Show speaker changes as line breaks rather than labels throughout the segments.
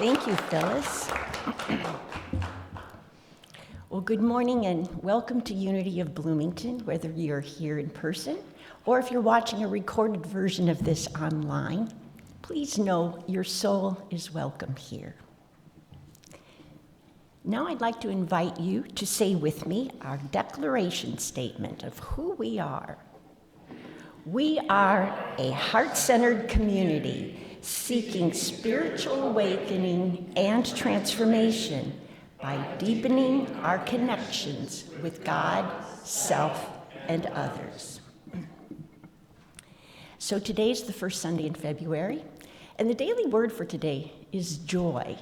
Thank you, Phyllis. Well, good morning and welcome to Unity of Bloomington, whether you're here in person or if you're watching a recorded version of this online. Please know your soul is welcome here. Now I'd like to invite you to say with me our declaration statement of who we are. We are a heart-centered community seeking spiritual awakening and transformation by deepening our connections with God, self, and others. So today's the first Sunday in February, and the daily word for today is joy.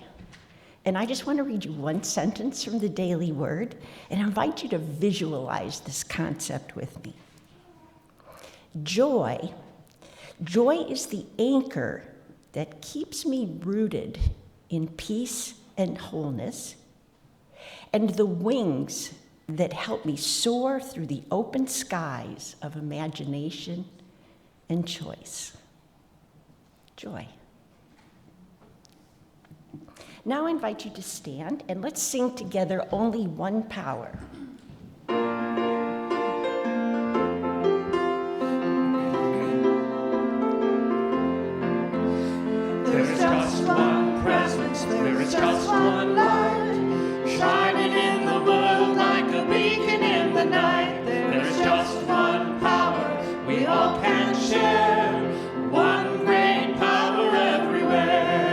And I just want to read you one sentence from the daily word, and I invite you to visualize this concept with me. Joy is the anchor that keeps me rooted in peace and wholeness, and the wings that help me soar through the open skies of imagination and choice. Joy. Now I invite you to stand and let's sing together Only One Power.
There is just one presence, there is just one light, shining in the world like a beacon in the night. There is just one power we all can share, one great power everywhere.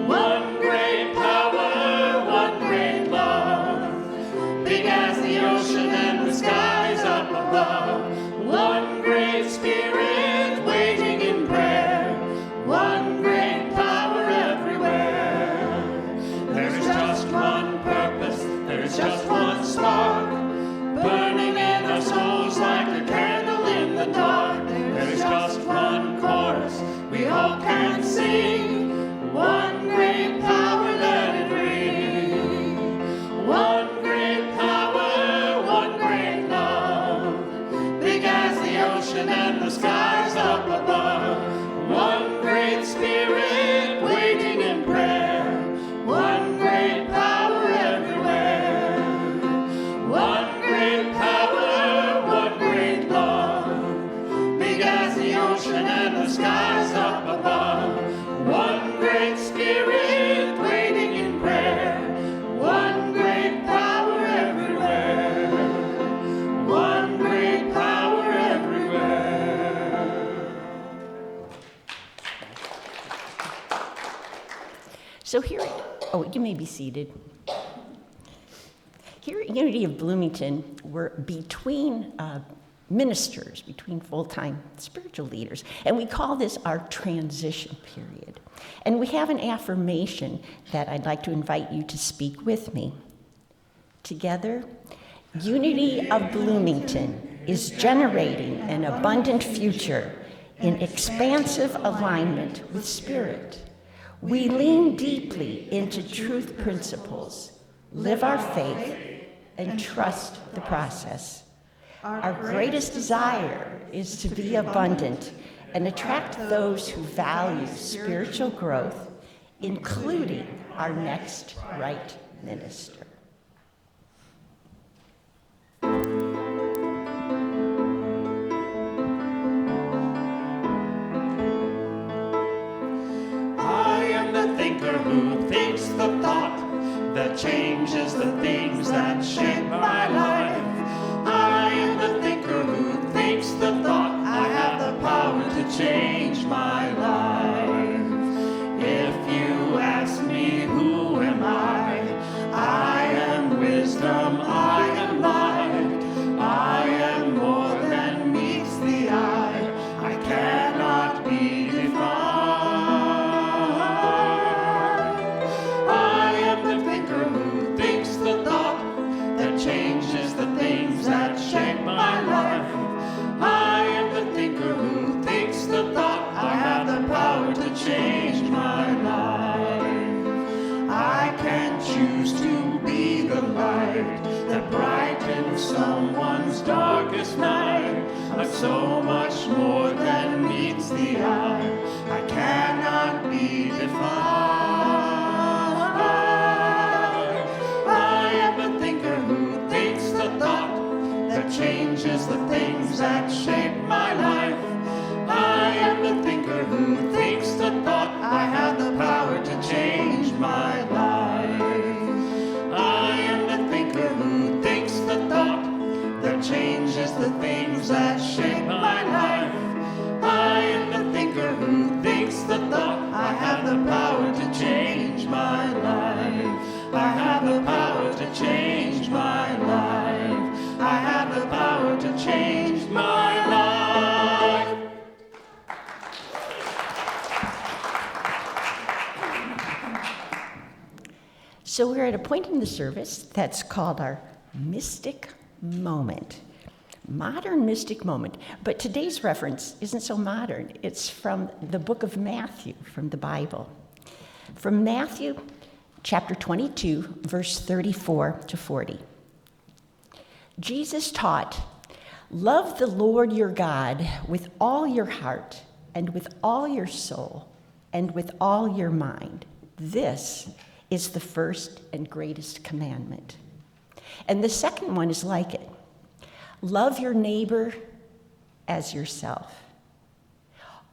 One great power, one great love, big as the ocean and the skies up above. One great spirit waiting in prayer, one great power everywhere. There is just one purpose, there is just one spark, burning in our souls like a candle in the dark. There is just one chorus we all can sing, one great power, let it ring. One great power, one great love, big as the ocean and the skies up above. One great spirit waiting in prayer, one great power everywhere. One great power, one great love, big as the ocean and the skies up above. One great spirit waiting in prayer, one great power everywhere. One great power everywhere.
So here, you may be seated. Here at Unity of Bloomington, we're between ministers, between full-time spiritual leaders, and we call this our transition period. And we have an affirmation that I'd like to invite you to speak with me. Together, Unity of Bloomington is generating an abundant future in expansive alignment with Spirit. We lean deeply into truth principles, live our faith, and trust the process. Our greatest desire is to be abundant and attract those who value spiritual growth, including our next right minister.
I am the thinker who thinks the thought that changes the things that shape my life. I am the thinker who thinks the thought. I have the power to change my life. If you ask me who am I am wisdom, I am light. I am more than meets the eye. I cannot be defined. I am the thinker who thinks the thought that changes the things that shape my life. I am the thinker who thinks the thought. I have the power to change my life. I can choose to be the light that brightens someone's darkest night. I'm so much more than meets the eye. I cannot be defined.
So we're at a point in the service that's called our mystic moment. Modern mystic moment. But today's reference isn't so modern. It's from the book of Matthew, from the Bible. From Matthew chapter 22, verse 34 to 40. Jesus taught, "Love the Lord your God with all your heart and with all your soul and with all your mind. This is the first and greatest commandment. And the second one is like it. Love your neighbor as yourself.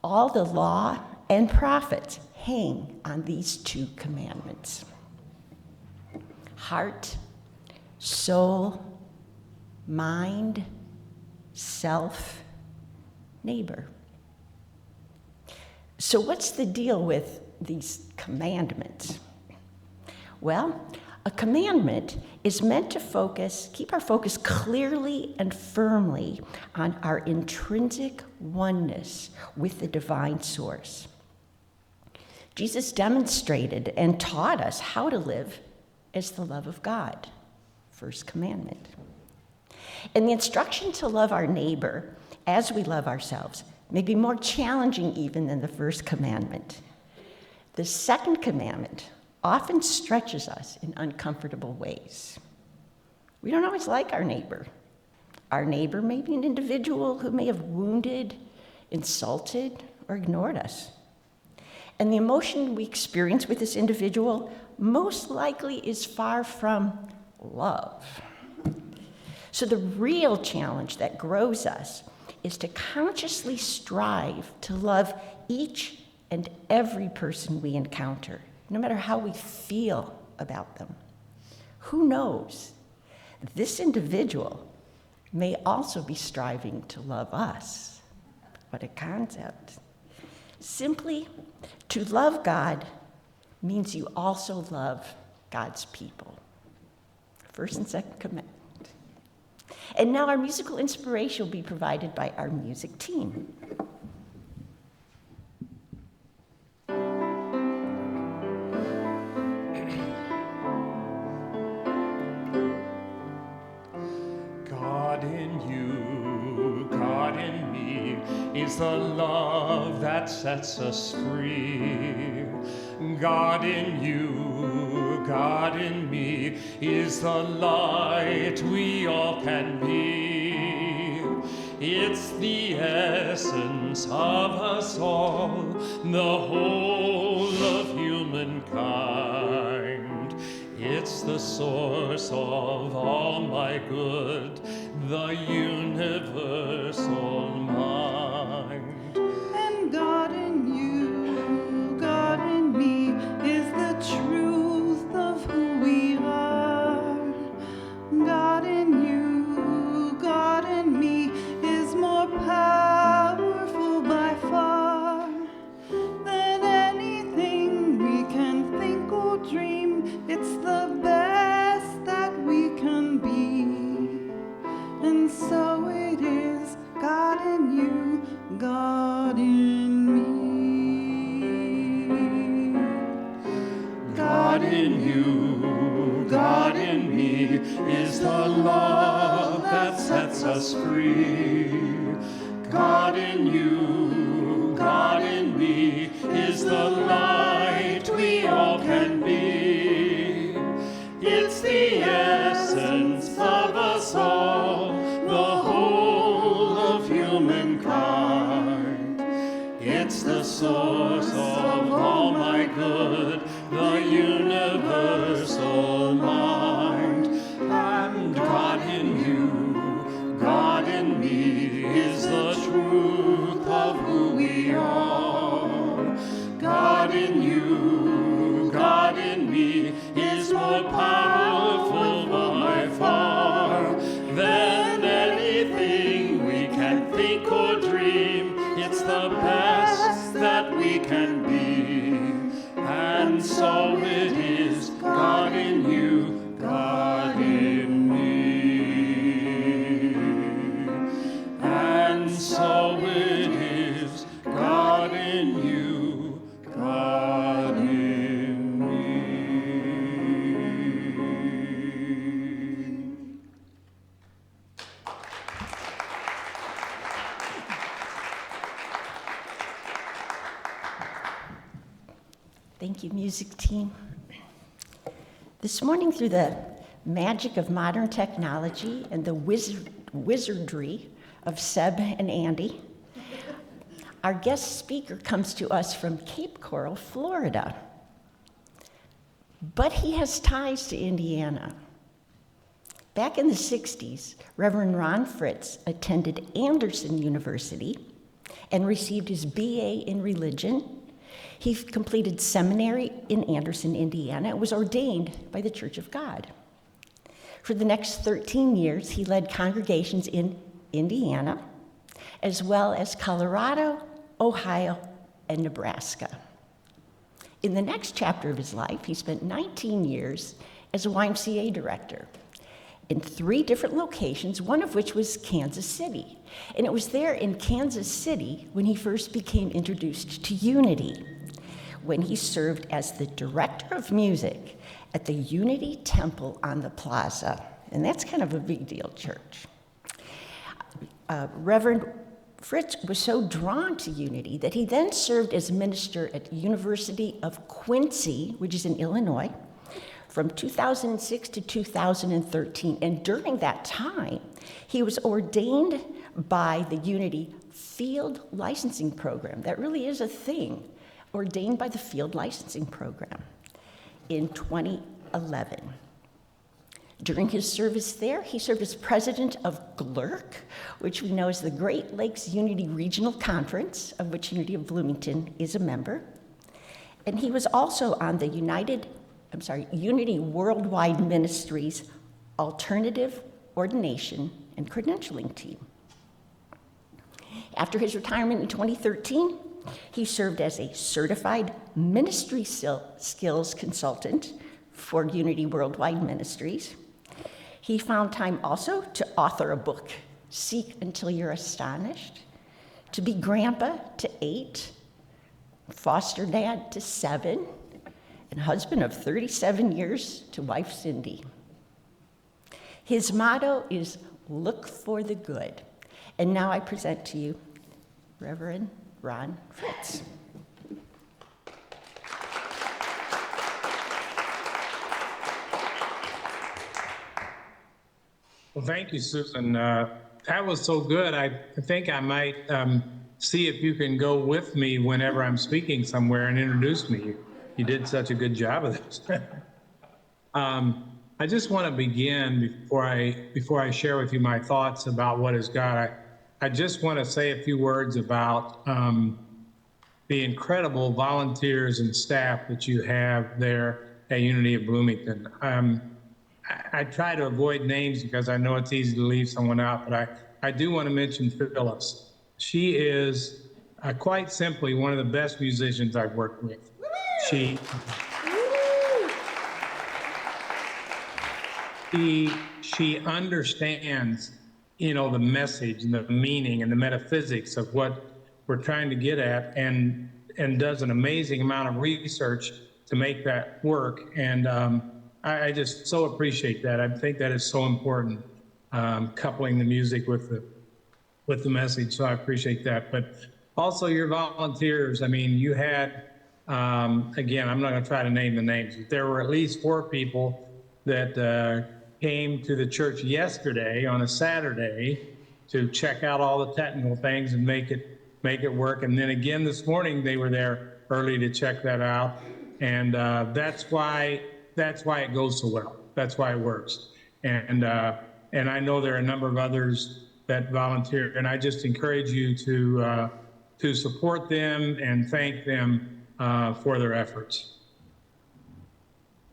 All the law and prophets hang on these two commandments. Heart, soul, mind, self, neighbor." So what's the deal with these commandments? Well, a commandment is meant to keep our focus clearly and firmly on our intrinsic oneness with the divine source. Jesus demonstrated and taught us how to live as the love of God, first commandment. And the instruction to love our neighbor as we love ourselves may be more challenging even than the first commandment. The second commandment often stretches us in uncomfortable ways. We don't always like our neighbor. Our neighbor may be an individual who may have wounded, insulted, or ignored us. And the emotion we experience with this individual most likely is far from love. So the real challenge that grows us is to consciously strive to love each and every person we encounter, no matter how we feel about them. Who knows? This individual may also be striving to love us. What a concept. Simply, to love God means you also love God's people. First and second commandment. And now our musical inspiration will be provided by our music team.
God in you, God in me, is the love that sets us free. God in you, God in me, is the light we all can be. It's the essence of us all, the whole of humankind. It's the source of all my good, the universal mind.
And God in you, God in me, is the truth of who we are. God in you, God in me, is more powerful by far than anything we can think or dream. It's the best that we can be. And so it is, God in you, God in me.
God in you, God in me, is the love that sets us free. God in you, God in me, is the light we all can be. It's the essence of us all, the whole of humankind. It's the source of all my good, the universal mind. And God in you, God in me, is the truth of who we are. God in you, God in me, is more powerful by far than anything we can think or dream. It's the best that we can be. And so it is, God in you, God in me. And so it is,
Thank you, music team. This morning, through the magic of modern technology and the wizardry of Seb and Andy, our guest speaker comes to us from Cape Coral, Florida. But he has ties to Indiana. Back in the 60s, Reverend Ron Fritts attended Anderson University and received his BA in religion. He completed seminary in Anderson, Indiana, and was ordained by the Church of God. For the next 13 years, he led congregations in Indiana, as well as Colorado, Ohio, and Nebraska. In the next chapter of his life, he spent 19 years as a YMCA director in 3 different locations, one of which was Kansas City. And it was there in Kansas City when he first became introduced to Unity, when he served as the director of music at the Unity Temple on the Plaza. And that's kind of a big deal church. Reverend Fritts was so drawn to Unity that he then served as minister at University of Quincy, which is in Illinois, from 2006 to 2013. And during that time, he was ordained by the Unity Field Licensing Program. That really is a thing, ordained by the Field Licensing Program in 2011. During his service there, he served as president of GLURC, which we know is the Great Lakes Unity Regional Conference, of which Unity of Bloomington is a member. And he was also on the Unity Worldwide Ministries Alternative Ordination and Credentialing team. After his retirement in 2013, he served as a certified ministry skills consultant for Unity Worldwide Ministries. He found time also to author a book, Seek Until You're Astonished, to be grandpa to 8, foster dad to 7, and husband of 37 years to wife Cindy. His motto is look for the good. And now I present to you Reverend Ron Fritts.
Well, thank you, Susan. That was so good. I think I might see if you can go with me whenever I'm speaking somewhere and introduce me. You did such a good job of this. I just want to begin before I share with you my thoughts about what is God. I just want to say a few words about the incredible volunteers and staff that you have there at Unity of Bloomington. I try to avoid names because I know it's easy to leave someone out, but I do want to mention Phyllis. She is quite simply one of the best musicians I've worked with. She understands, the message and the meaning and the metaphysics of what we're trying to get at, and does an amazing amount of research to make that work. And I just so appreciate that. I think that is so important, coupling the music with the message. So I appreciate that. But also your volunteers. I mean, you had, again, I'm not going to try to name the names, but there were at least 4 people that came to the church yesterday on a Saturday to check out all the technical things and make it work. And then again this morning they were there early to check that out. And that's why it goes so well. That's why it works. And I know there are a number of others that volunteer, and I just encourage you to support them and thank them for their efforts.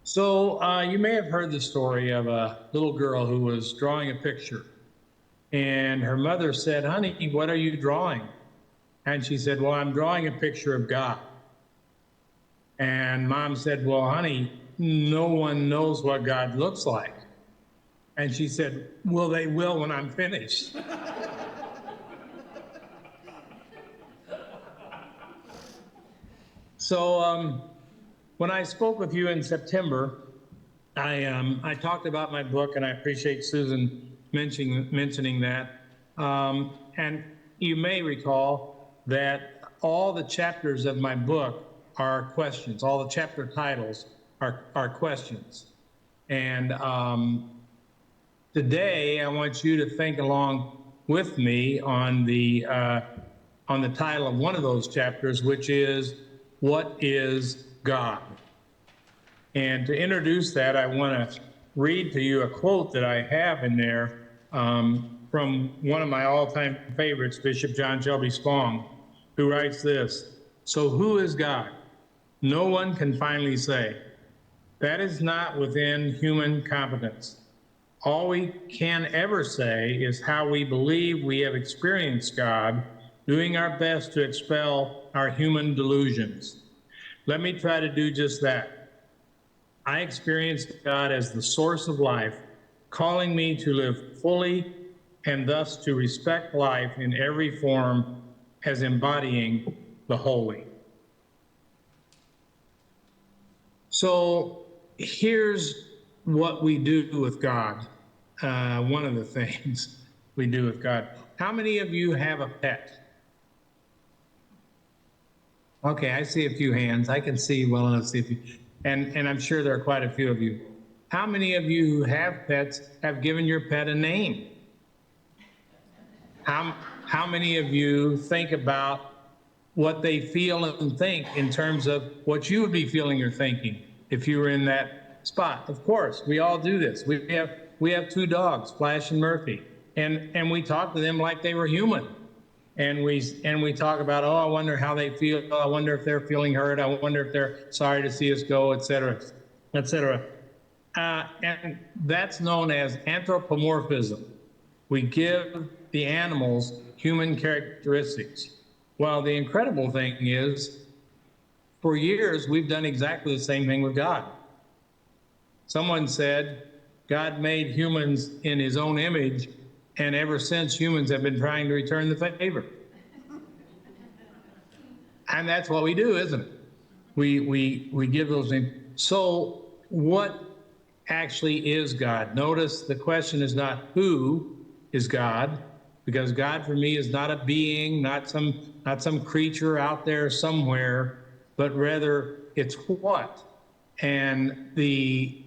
So you may have heard the story of a little girl who was drawing a picture, and her mother said, "Honey, what are you drawing?" And she said, "Well, I'm drawing a picture of God." And Mom said, "Well, honey, no one knows what God looks like." And she said, "Well, they will when I'm finished." So when I spoke with you in September, I talked about my book, and I appreciate Susan mentioning that. And you may recall that all the chapters of my book are questions. All the chapter titles are questions. And today, I want you to think along with me on the title of one of those chapters, which is, What is God? And to introduce that, I want to read to you a quote that I have in there from one of my all-time favorites, Bishop John Shelby Spong, who writes this: "So who is God? No one can finally say. That is not within human competence. All we can ever say is how we believe we have experienced God, doing our best to expel our human delusions. Let me try to do just that. I experienced God as the source of life, calling me to live fully and thus to respect life in every form as embodying the holy." So here's what we do with God. One of the things we do with God. How many of you have a pet? Okay, I see a few hands. I can see well enough to see a few. And I'm sure there are quite a few of you. How many of you who have pets have given your pet a name? How many of you think about what they feel and think in terms of what you would be feeling or thinking if you were in that spot? Of course, we all do this. We have two dogs, Flash and Murphy, and we talk to them like they were human. And we talk about, oh, I wonder how they feel. I wonder if they're feeling hurt. I wonder if they're sorry to see us go, et cetera, et cetera. And that's known as anthropomorphism. We give the animals human characteristics. Well, the incredible thing is, for years, we've done exactly the same thing with God. Someone said, God made humans in his own image, and ever since, humans have been trying to return the favor. And that's what we do, isn't it? We give those names. So what actually is God? Notice the question is not who is God, because God for me is not a being, not some creature out there somewhere, but rather it's what. And the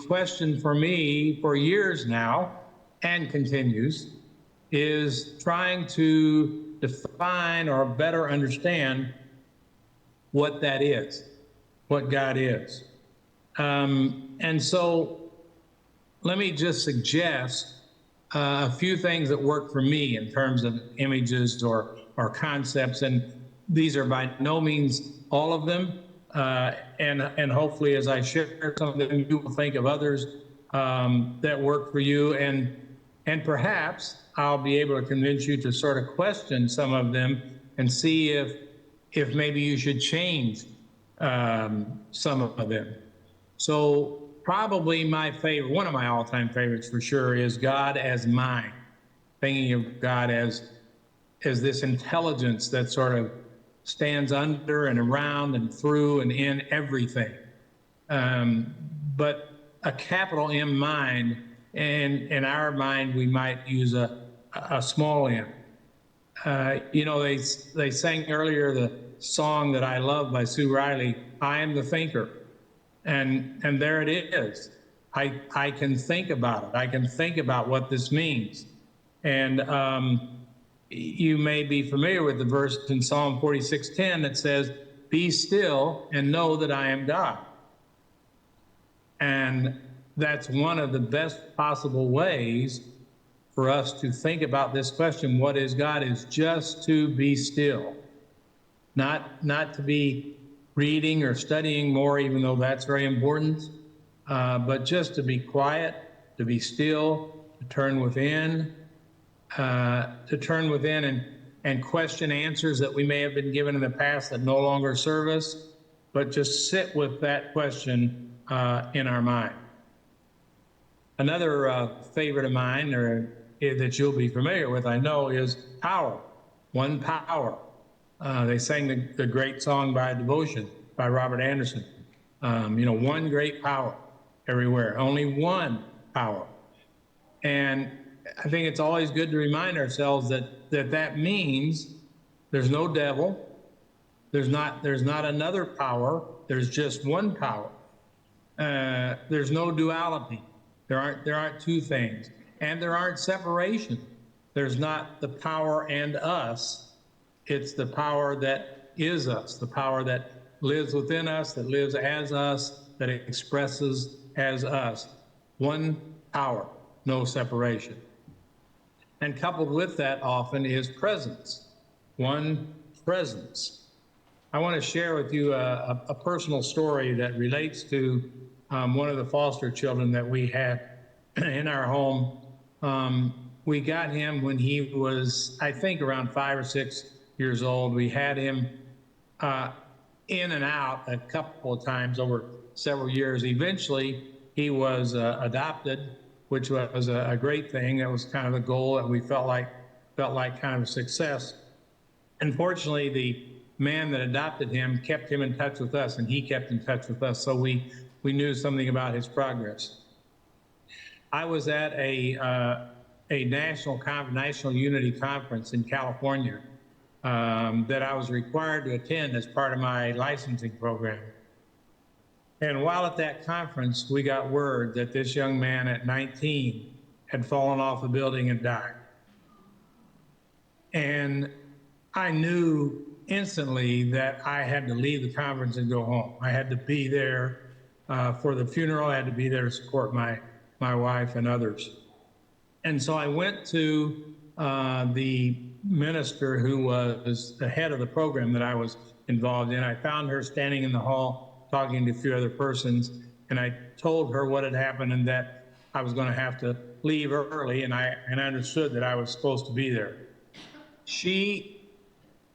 question for me for years now, and continues, is trying to define or better understand what that is, what God is. And so let me just suggest a few things that work for me in terms of images or concepts, and these are by no means all of them. And hopefully as I share some of them, you will think of others that work for you, and perhaps I'll be able to convince you to sort of question some of them and see if maybe you should change some of them. So probably my favorite, one of my all-time favorites for sure, is God as mine. Thinking of God as this intelligence that sort of stands under and around and through and in everything. But a capital M mind, and in our mind, we might use a small m. They sang earlier the song that I love by Sue Riley, I Am the Thinker. And there it is. I can think about it. I can think about what this means. And you may be familiar with the verse in Psalm 46:10 that says, be still and know that I am God. And that's one of the best possible ways for us to think about this question, what is God, is just to be still. Not to be reading or studying more, even though that's very important, but just to be quiet, to be still, to turn within and question answers that we may have been given in the past that no longer serve us, but just sit with that question in our mind. Another favorite of mine, or that you'll be familiar with, I know, is power. One power. They sang the great song by Devotion by Robert Anderson. One great power everywhere. Only one power. And I think it's always good to remind ourselves that means there's no devil, There's not another power. There's just one power. There's no duality. There aren't two things, and there aren't separation. There's not the power and us. It's the power that is us, the power that lives within us, that lives as us, that expresses as us. One power, no separation. And coupled with that often is presence, one presence. I want to share with you a personal story that relates to one of the foster children that we had in our home. We got him when he was, I think, around 5 or 6 years old. We had him in and out a couple of times over several years. Eventually, he was adopted, which was a great thing. That was kind of a goal that we felt like kind of a success. Unfortunately, the man that adopted him kept him in touch with us, and he kept in touch with us, so we knew something about his progress. I was at a national unity conference in California that I was required to attend as part of my licensing program. And while at that conference, we got word that this young man at 19 had fallen off a building and died. And I knew instantly that I had to leave the conference and go home. I had to be there for the funeral. I had to be there to support my wife and others. And so I went to the minister who was the head of the program that I was involved in. I found her standing in the hall talking to a few other persons, and I told her what had happened and that I was going to have to leave early, and I understood that I was supposed to be there. She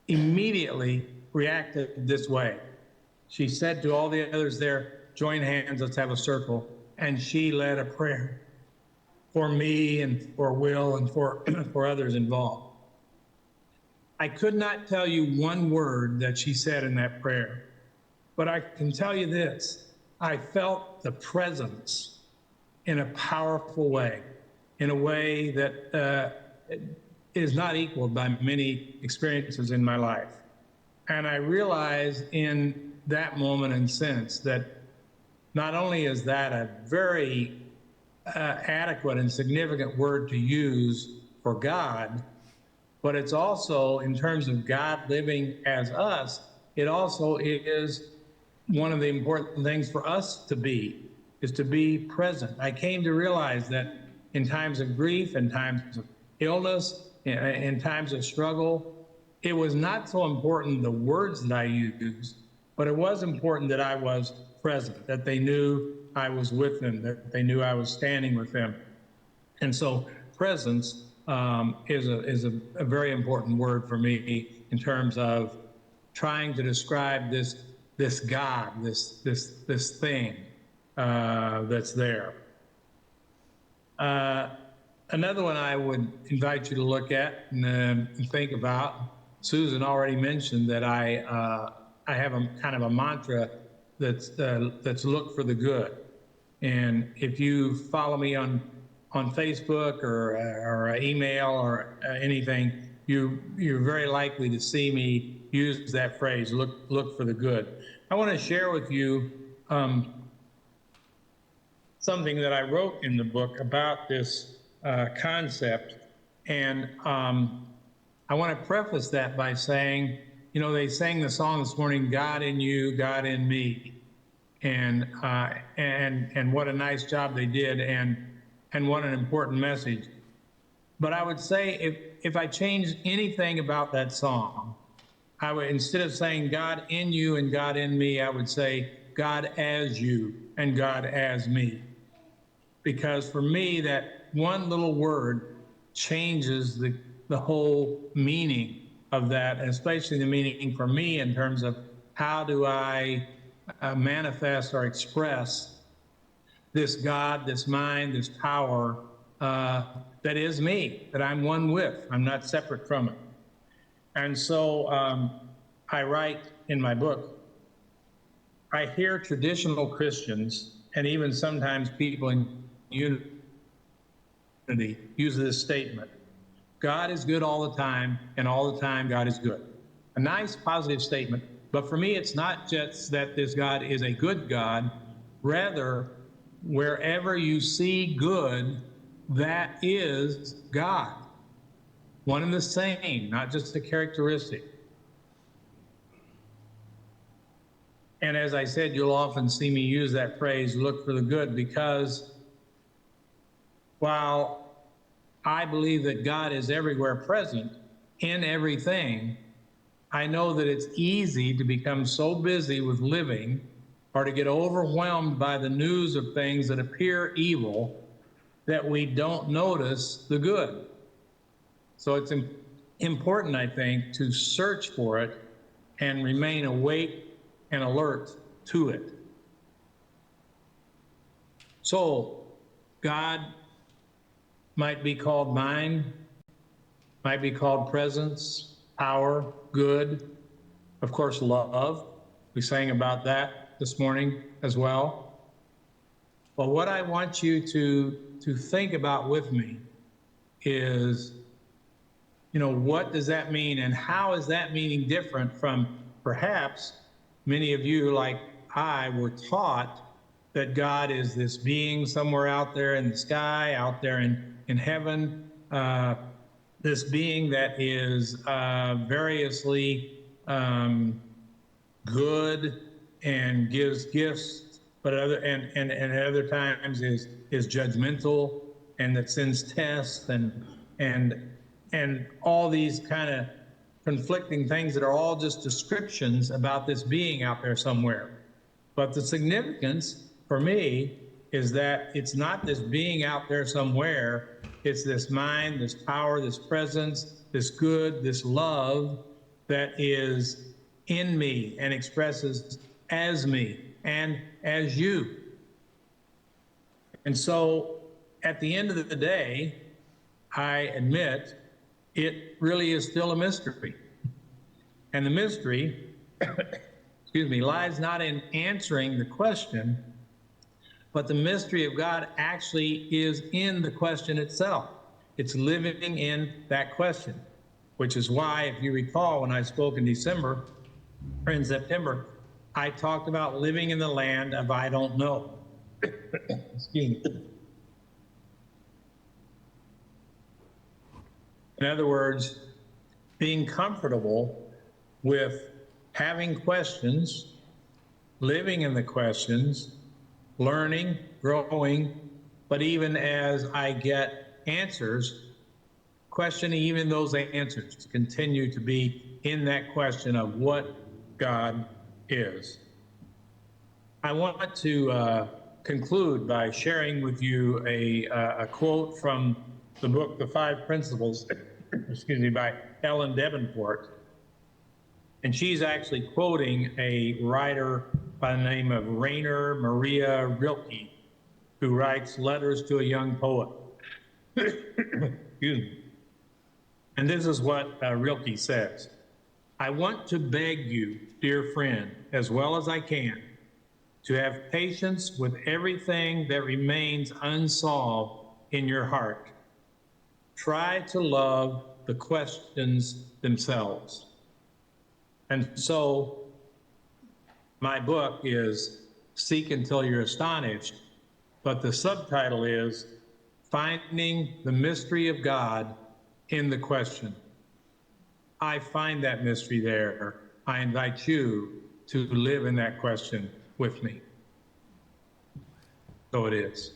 immediately reacted this way. She said to all the others there, "Join hands, let's have a circle." And she led a prayer for me and for Will and for others involved. I could not tell you one word that she said in that prayer, but I can tell you this: I felt the presence in a powerful way, in a way that is not equaled by many experiences in my life. And I realized in that moment and since that not only is that a very adequate and significant word to use for God, but it's also, in terms of God living as us, it also is one of the important things for us to be, is to be present. I came to realize that in times of grief, in times of illness, in times of struggle, it was not so important the words that I used, but it was important that I was present, that they knew I was with them, that they knew I was standing with them. And so presence is a very important word for me in terms of trying to describe this God, this thing that's there. Another one I would invite you to look at and think about. Susan already mentioned that I have a kind of a mantra that's look for the good. And if you follow me on Facebook or email or anything, you're very likely to see me use that phrase, look for the good. I want to share with you something that I wrote in the book about this concept. And I want to preface that by saying, you know, they sang the song this morning, "God in you, God in me." And what a nice job they did, and what an important message. But I would say if I changed anything about that song, I would, instead of saying God in you and God in me, I would say God as you and God as me. Because for me, that one little word changes the whole meaning of that, and especially the meaning for me in terms of how do I manifest or express this God, this mind, this power that is me, that I'm one with. I'm not separate from it. And so I write in my book, I hear traditional Christians and even sometimes people in unity use this statement: God is good all the time, and all the time God is good. A nice, positive statement, But for me, it's not just that this God is a good God. Rather, wherever you see good, that is God. One and the same, not just a characteristic. And as I said, you'll often see me use that phrase, look for the good, because while I believe that God is everywhere present in everything, I know that it's easy to become so busy with living or to get overwhelmed by the news of things that appear evil that we don't notice the good. So it's important, I think, to search for it and remain awake and alert to it. So God might be called mind, might be called presence, power, good, of course, love. We sang about that this morning as well. But what I want you to think about with me is, what does that mean, and how is that meaning different from perhaps many of you, like I, were taught that God is this being somewhere out there in the sky, out there in heaven, this being that is variously good and gives gifts, but at other times is judgmental and that sends tests and all these kind of conflicting things that are all just descriptions about this being out there somewhere. But the significance for me is that it's not this being out there somewhere, it's this mind, this power, this presence, this good, this love that is in me and expresses as me and as you. And so at the end of the day, I admit it really is still a mystery. And the mystery, lies not in answering the question, but the mystery of God actually is in the question itself. It's living in that question, which is why, if you recall, when I spoke in December or in September, I talked about living in the land of I don't know. Excuse me. In other words, being comfortable with having questions, living in the questions, learning, growing, but even as I get answers, questioning even those answers, to continue to be in that question of what God is. I want to conclude by sharing with you a quote from the book, The Five Principles, by Ellen Davenport. And she's actually quoting a writer by the name of Rainer Maria Rilke, who writes Letters to a Young Poet. Excuse me. And this is what Rilke says. I want to beg you, dear friend, as well as I can, to have patience with everything that remains unsolved in your heart. Try to love the questions themselves. And so my book is Seek Until You're Astonished, but the subtitle is Finding the Mystery of God in the Question. I find that mystery there. I invite you to live in that question with me. So it is.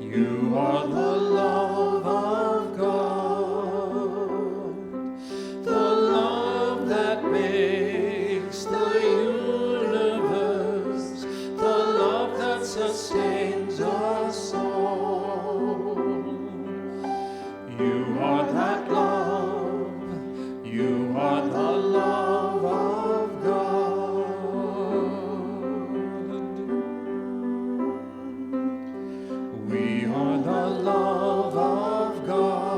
You are the love of God. sustains our soul. You are that love, you are the love of God. We are the love of God.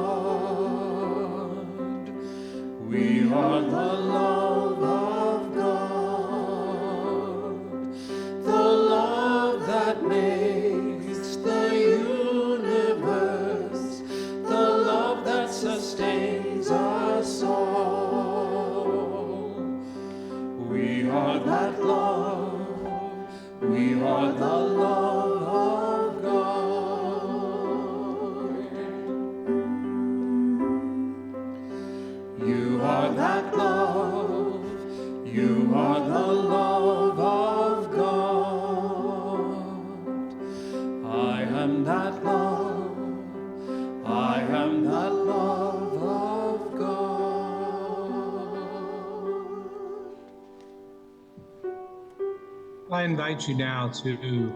We are the love of God. The love that makes the universe, the love that sustains our soul. We are that love, we are the love of God. You are that love, you are the love of God. I am that love, I am that love of God.
I invite you now to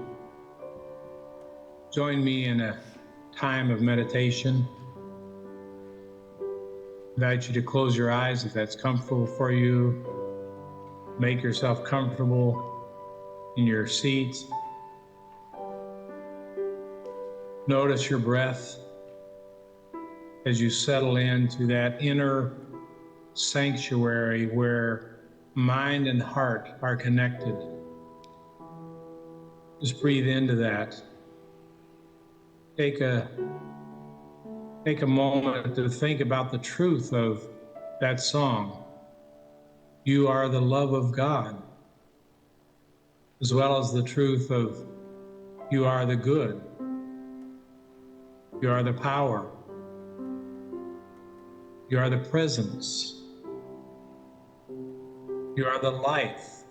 join me in a time of meditation. I invite you to close your eyes if that's comfortable for you. Make yourself comfortable in your seat. Notice your breath as you settle into that inner sanctuary where mind and heart are connected. Just breathe into that. Take a moment to think about the truth of that song. You are the love of God, as well as the truth of you are the good. You are the power. You are the presence. You are the life.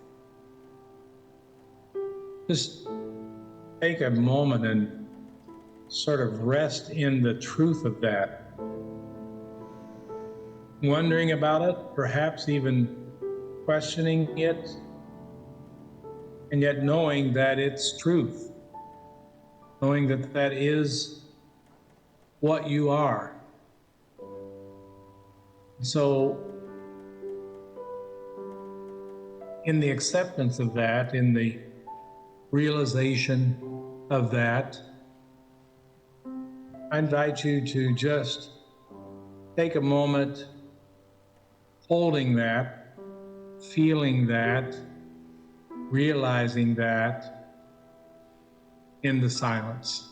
Just take a moment and sort of rest in the truth of that. Wondering about it, perhaps even questioning it, and yet knowing that it's truth. Knowing that that is what you are. So, in the acceptance of that, in the realization of that, I invite you to just take a moment holding that, feeling that, realizing that in the silence.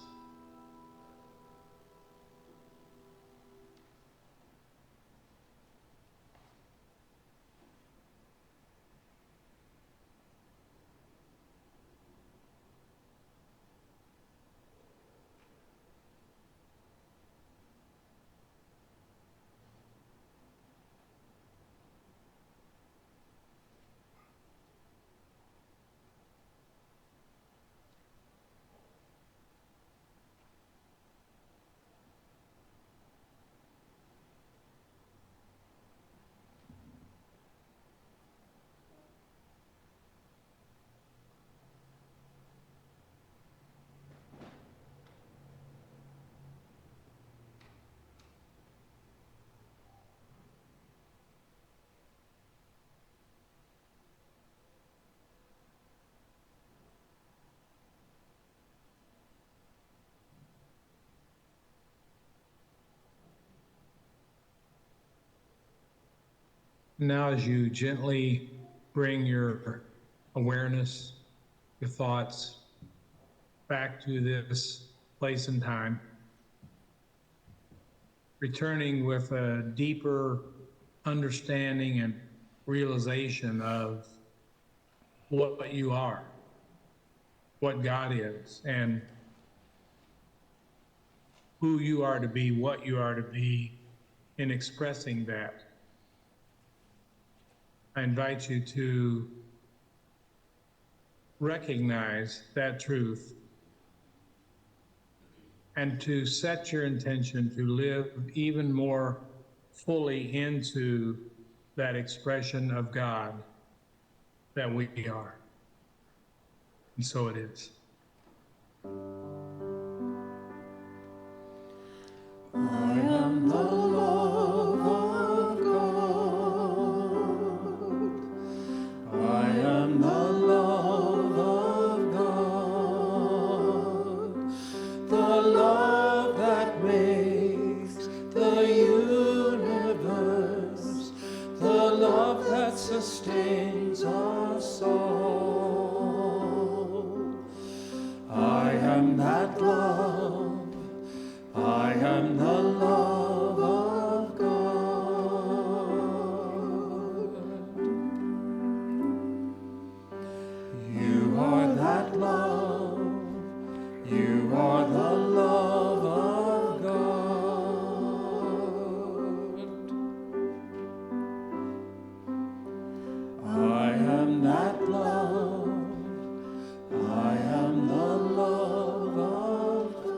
Now, as you gently bring your awareness, your thoughts back to this place and time, returning with a deeper understanding and realization of what you are, what God is, and who you are to be, what you are to be, in expressing that. I invite you to recognize that truth and to set your intention to live even more fully into that expression of God that we are. And so it is.
I am the love of God. I am the love of God. The love that makes the universe. The love that sustains us all. I am that love. I am the love of God. You are that love. You are the love of God. I am that love. I am the love of God.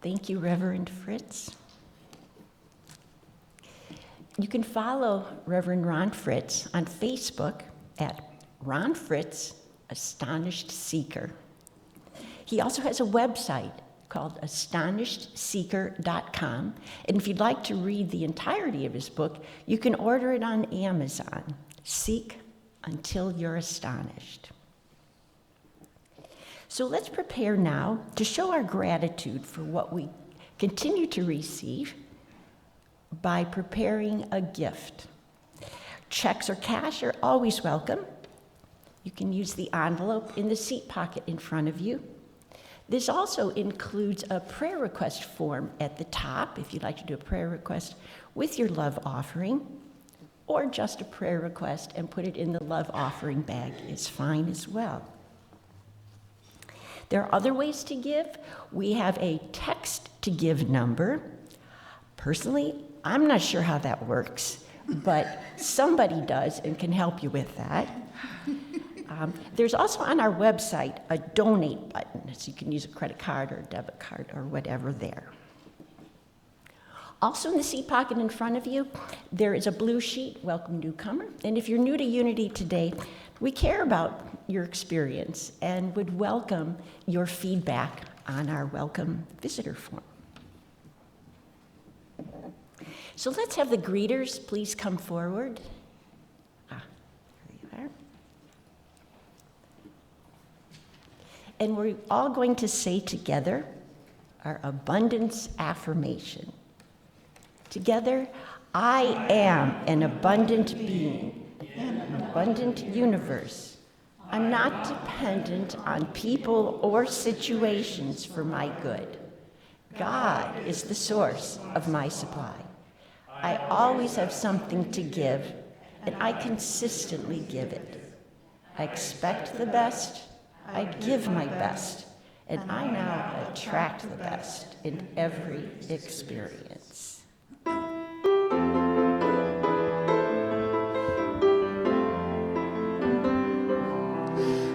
Thank you, Reverend Fritts. You can follow Reverend Ron Fritts on Facebook at Ron Fritts, Astonished Seeker. He also has a website called astonishedseeker.com. And if you'd like to read the entirety of his book, you can order it on Amazon. Seek Until You're Astonished. So let's prepare now to show our gratitude for what we continue to receive by preparing a gift. Checks or cash are always welcome. You can use the envelope in the seat pocket in front of you. This also includes a prayer request form at the top, if you'd like to do a prayer request with your love offering, or just a prayer request and put it in the love offering bag is fine as well. There are other ways to give. We have a text to give number. Personally, I'm not sure how that works, but somebody does and can help you with that. There's also on our website a donate button, so you can use a credit card or a debit card or whatever there. Also in the seat pocket in front of you, there is a blue sheet, Welcome Newcomer. And if you're new to Unity today, we care about your experience and would welcome your feedback on our Welcome Visitor form. So let's have the greeters please come forward. There you are. And we're all going to say together our abundance affirmation. Together, I am an abundant being, an abundant universe. I'm not dependent on people or situations for my good. God is the source of my supply. I always have something to give, and I consistently give it. I expect the best, I give my best, and I now attract the best in every experience.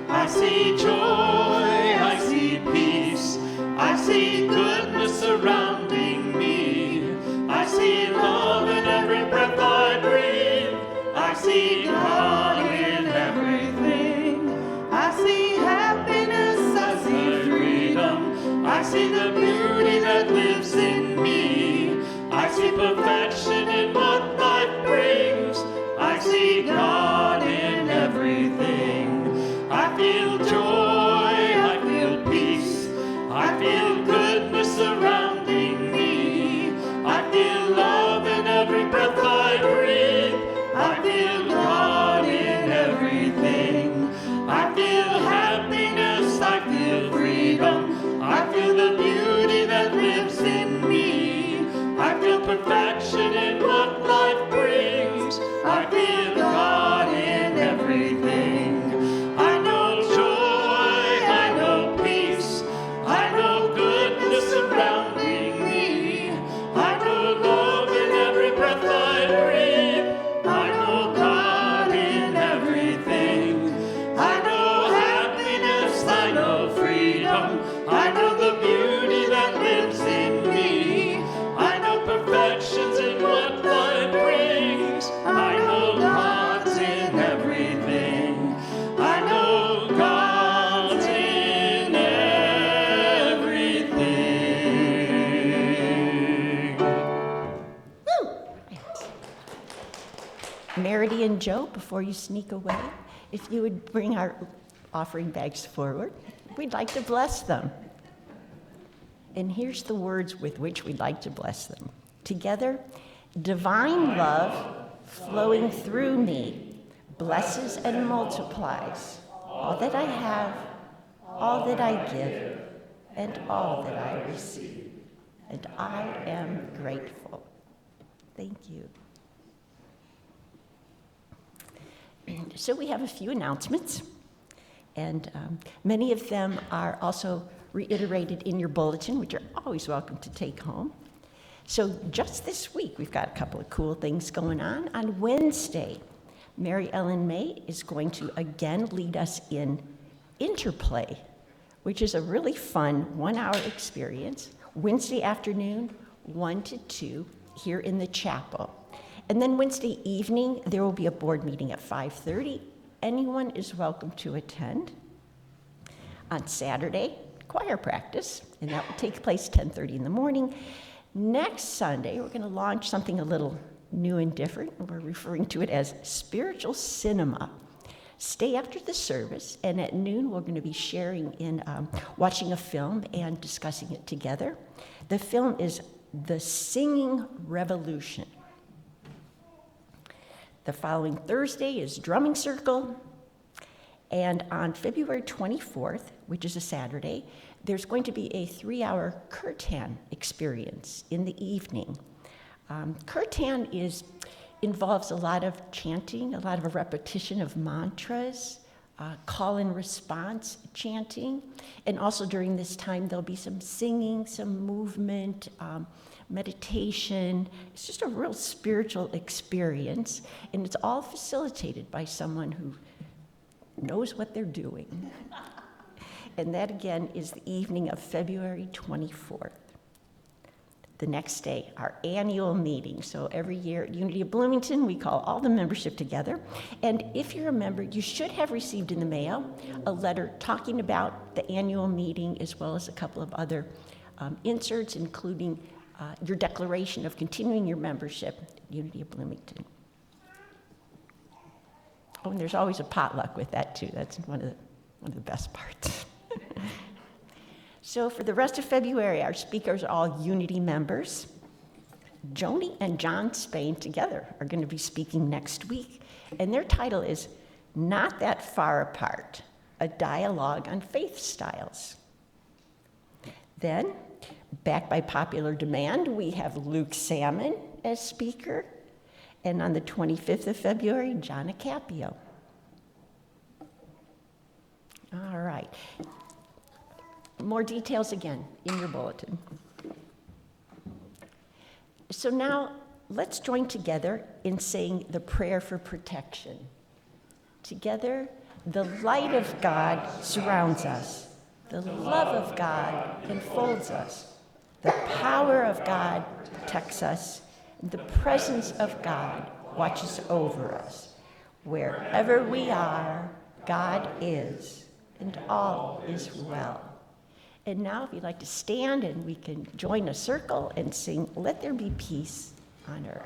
I see joy, I see peace, I see goodness surrounding me. I see love in every breath I breathe. I see God in everything.
I see happiness, I see freedom.
I see the beauty that lives in me. I see perfection in what life brings. I see God in everything. I feel joy, I feel peace, I feel goodness surrounding me. I feel love in every breath I breathe. I feel God in everything. I feel happiness, I feel freedom. I feel the beauty that lives in me. I feel perfection in what life brings. I feel God in everything. I know joy, I know peace, I know goodness surrounding me. I know love in every breath I breathe. I know God in everything. I know happiness, I know freedom. I know the beauty that lives in me. I know perfections in what life brings.
Merity and Joe, before you sneak away, if you would bring our offering bags forward, we'd like to bless them. And here's the words with which we'd like to bless them. Together, divine love flowing through me blesses and multiplies all that I have, all that I give, and all that I receive. And I am grateful. Thank you. So we have a few announcements, and many of them are also reiterated in your bulletin, which you're always welcome to take home. So just this week, we've got a couple of cool things going on. On Wednesday, Mary Ellen May is going to again lead us in Interplay, which is a really fun 1-hour experience, Wednesday afternoon, 1 to 2, here in the chapel. And then Wednesday evening, there will be a board meeting at 5:30. Anyone is welcome to attend. On Saturday, choir practice, and that will take place 10:30 in the morning. Next Sunday, we're going to launch something a little new and different. We're referring to it as spiritual cinema. Stay after the service, and at noon, we're going to be sharing in watching a film and discussing it together. The film is The Singing Revolution. The following Thursday is Drumming Circle, and on February 24th, which is a Saturday, there's going to be a 3-hour kirtan experience in the evening. Kirtan involves a lot of chanting, a lot of a repetition of mantras, call and response chanting, and also during this time there'll be some singing, some movement, meditation. It's just a real spiritual experience, and it's all facilitated by someone who knows what they're doing. And that again is the evening of February 24th. The next day, our annual meeting. So every year at Unity of Bloomington, we call all the membership together. And if you're a member, you should have received in the mail a letter talking about the annual meeting, as well as a couple of other inserts, including your declaration of continuing your membership at Unity of Bloomington. Oh, and there's always a potluck with that too. That's one of the best parts. So for the rest of February, our speakers are all Unity members. Joni and John Spain together are going to be speaking next week, and their title is Not That Far Apart, a dialogue on faith styles. Then, back by popular demand, we have Luke Salmon as speaker, and on the 25th of February, John Acapio. All right. More details again in your bulletin. So now let's join together in saying the prayer for protection. Together, the light of God surrounds us. The love of God enfolds us. The power of God protects us. And the presence of God watches over us. Wherever we are, God is, and all is well. And now if you'd like to stand, and we can join a circle and sing, Let There Be Peace on Earth.